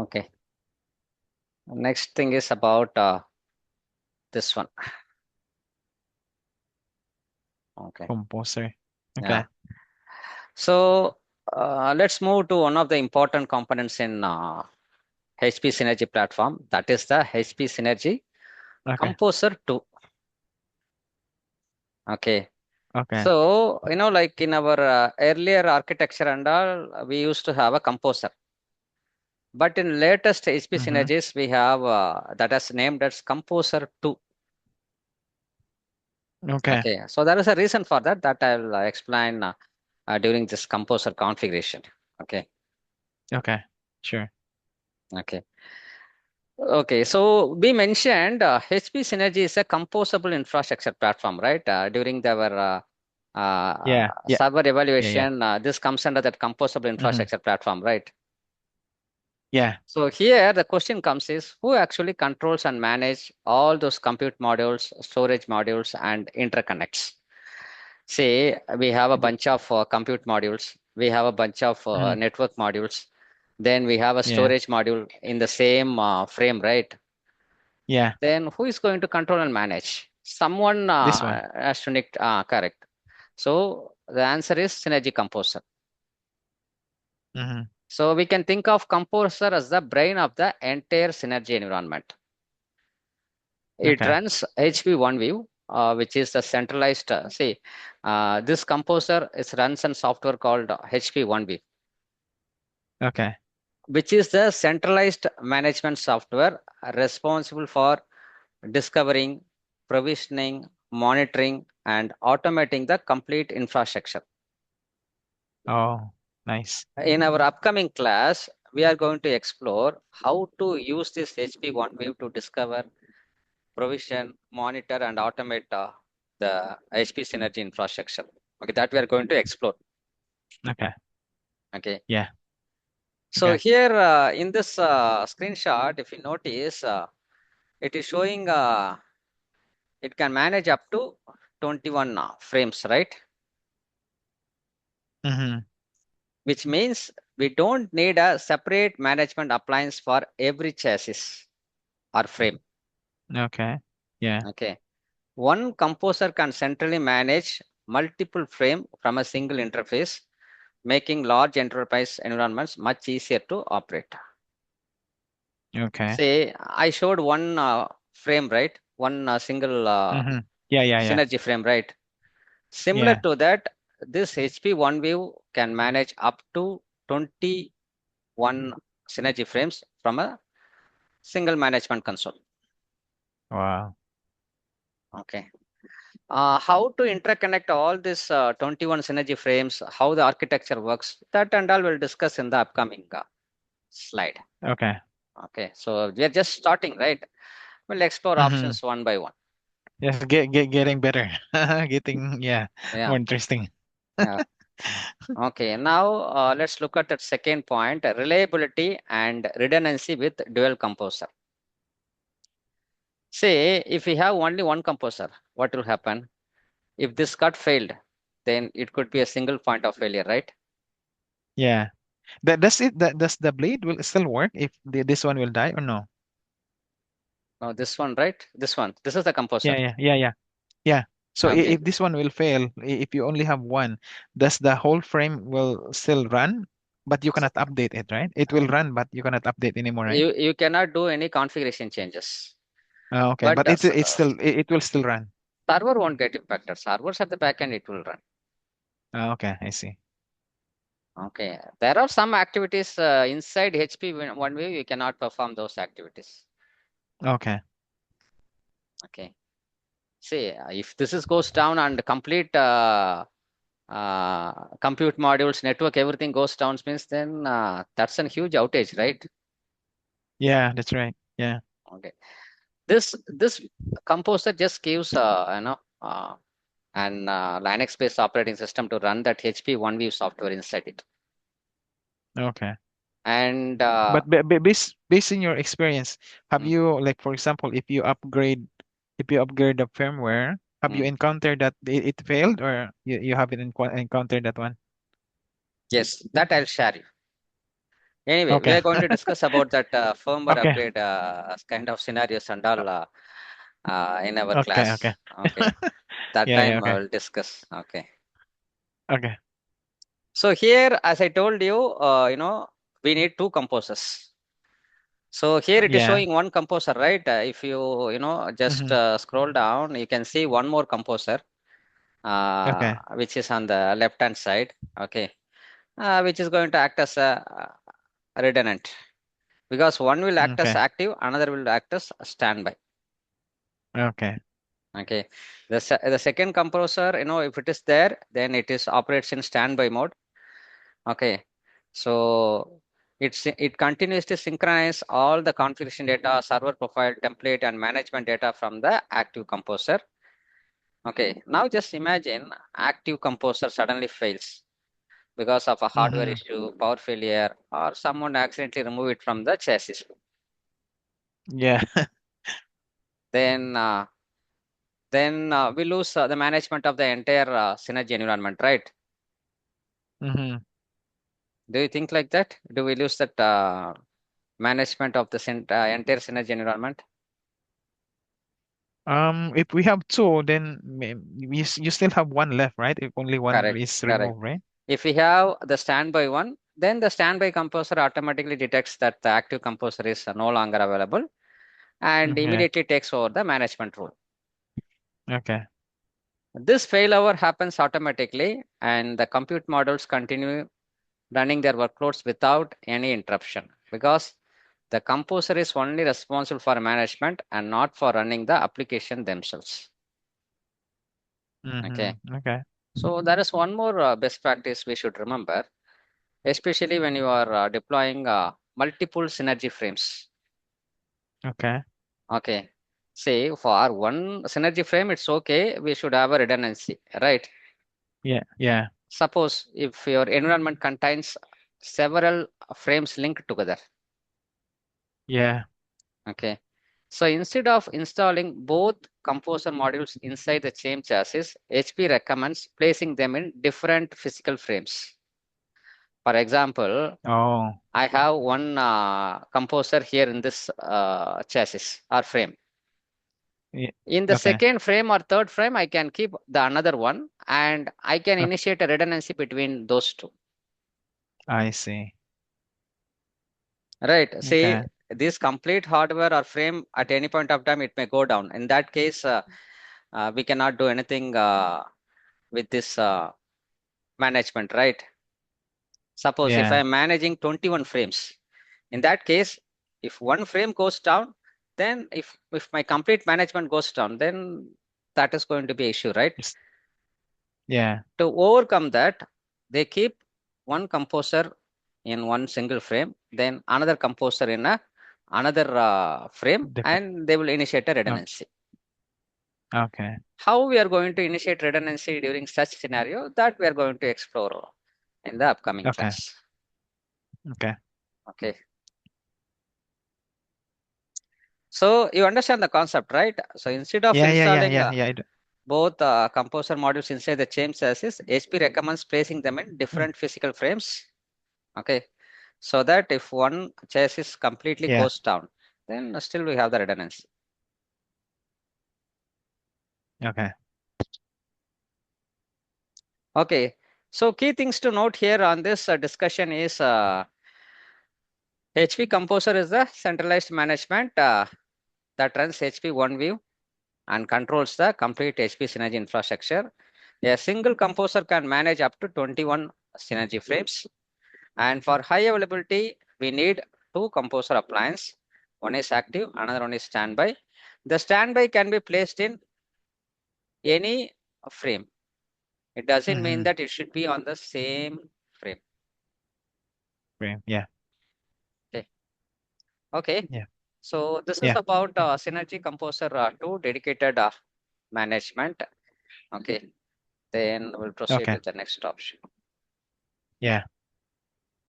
Okay. Next thing is about this one. Okay. Composer. Yeah. Okay. So let's move to one of the important components in HP Synergy platform. That is the HP Synergy Okay. Composer 2. Okay. Okay. So, like in our earlier architecture and all, we used to have a composer. But in latest HP Mm-hmm. Synergies, we have that is named as Composer 2. Okay. Okay. So there is a reason for that that I'll explain during this composer configuration. Okay. Okay. Sure. Okay. Okay. So we mentioned HP Synergy is a composable infrastructure platform, right? During our Yeah. Yeah. server Yeah. Yeah. evaluation, this comes under that composable Mm-hmm. infrastructure platform, right? Yeah. So here the question comes is who actually controls and manage all those compute modules, storage modules, and interconnects? Say we have a bunch of compute modules, we have a bunch of Mm-hmm. network modules, then we have a Yeah. storage module in the same frame, right? Yeah. Then who is going to control and manage? Someone This one. has to correct. So the answer is Synergy Composer. Mm-hmm. So we can think of Composer as the brain of the entire Synergy environment. It Okay. runs HP OneView, which is the centralized. This Composer is runs on software called HP OneView, Okay. which is the centralized management software responsible for discovering, provisioning, monitoring, and automating the complete infrastructure. Oh, nice. In our upcoming class, we are going to explore how to use this HP OneView to discover, provision, monitor, and automate the HP Synergy infrastructure. Okay, that we are going to explore. Okay. Okay. Yeah. So Okay. here in this screenshot, if you notice, it is showing it can manage up to 21 frames, right? Mm-hmm. Which means we don't need a separate management appliance for every chassis or frame. Okay. Yeah. Okay. One composer can centrally manage multiple frame from a single interface, making large enterprise environments much easier to operate. Okay. Say, I showed one frame, right? One single Mm-hmm. Yeah. Yeah. Yeah. synergy frame, right? Similar Yeah. to that, this HP OneView can manage up to 21 synergy frames from a single management console. Wow. Okay. How to interconnect all these 21 synergy frames, how the architecture works, that and all we'll discuss in the upcoming slide. Okay. Okay, so we are just starting, right? We'll explore Mm-hmm. options one by one. Yes. Getting better. Getting, yeah, Yeah, more interesting. yeah. Okay, now let's look at that second point, reliability and redundancy with dual composer. Say, if we have only one composer, what will happen? If this cut failed, then it could be a single point of failure, right? Yeah. Does the blade will still work if this one will die or no? Now this one, right? This one, this is the composer. Yeah. Yeah. Yeah. Yeah. Yeah. So Okay. if this one will fail, if you only have one, does the whole frame will still run? But you So, cannot update it, right? It will run, but you cannot update anymore, right? you cannot do any configuration changes, Okay, but but it's still it will still run. server won't get impacted. Servers at the back end, it will run. Okay, I see. Okay, there are some activities inside HP OneView you cannot perform those activities. Okay. Okay, see if this is goes down and complete compute modules, network, everything goes down means then that's a huge outage, right? Yeah, that's right. Yeah. Okay, this composer just gives an Linux-based operating system to run that HP OneView software inside it. Okay. And But based in your experience, have mm, you like for example, if you upgrade the firmware, have you mm, encountered that it failed or you haven't encountered that one? yes, that I'll share you. Anyway, we Okay. are going to discuss about that firmware Okay. upgrade kind of scenarios and all in our Okay. Okay. class. Okay, that Yeah. Yeah. time I Okay. will discuss. Okay. Okay. So here, as I told you, we need two composers. So here it is Yeah. showing one composer, right? If you just Mm-hmm. scroll down, you can see one more composer, Okay. which is on the left hand side. Okay, which is going to act as a redundant because one will act as Okay. active, another will act as standby. Okay. Okay, the second composer, if it is there, then it is operates in standby mode. Okay, so it continues to synchronize all the configuration data, server profile, template, and management data from the active composer. Okay, now just imagine active composer suddenly fails because of a hardware Mm-hmm. issue, power failure, or someone accidentally remove it from the chassis. Yeah. Then we lose the management of the entire Synergy environment, right? Mm-hmm. Do you think like that? Do we lose that management of the entire Synergy environment? If we have two, then you still have one left, right? If only one Correct, is correct. removed, right? If we have the standby one, then the standby composer automatically detects that the active composer is no longer available and Okay. immediately takes over the management role. Okay. This failover happens automatically and the compute models continue running their workloads without any interruption because the composer is only responsible for management and not for running the application themselves. Okay. Mm-hmm. Okay. So there is one more best practice we should remember, especially when you are deploying multiple synergy frames. Okay. Okay. Say for one synergy frame, it's okay. We should have a redundancy, right? Yeah. Yeah. Suppose if your environment contains several frames linked together. Yeah. Okay. So instead of installing both composer modules inside the same chassis, HP recommends placing them in different physical frames. For example, Oh. I have one composer here in this chassis or frame. Yeah. In the Okay. second frame or third frame, I can keep the another one and I can Okay. initiate a redundancy between those two. I see. Right. See, Okay. this complete hardware or frame at any point of time, it may go down. In that case, we cannot do anything with this management, right? Suppose if Yeah. I'm managing 21 frames, in that case, if one frame goes down, then if my complete management goes down, then that is going to be issue, right? It's, yeah. To overcome that, they keep one composer in one single frame, then another composer in another frame, Different. and they will initiate a Oh, redundancy. okay. How we are going to initiate redundancy during such scenario, that we are going to explore in the upcoming Okay. class. Okay. Okay. So you understand the concept, right? So instead of Yeah. Yeah. Yeah. installing Yeah. Yeah. both Composer modules inside the same chassis, HP recommends placing them in Mm, different physical frames. Okay, so that if one chassis completely yeah. goes down, then still we have the redundancy. Okay. Okay, so key things to note here on this discussion is HP Composer is the centralized management that runs HP OneView and controls the complete HP Synergy infrastructure. A single composer can manage up to 21 Synergy frames. And for high availability, we need two composer appliance. One is active, another one is standby. The standby can be placed in any frame. It doesn't mean Mm-hmm. that it should be on the same frame. Okay. Yeah. Okay. Okay. Yeah. So this is Yeah. about Synergy Composer 2 dedicated management. Okay. Then we'll proceed Okay. with the next option. Yeah.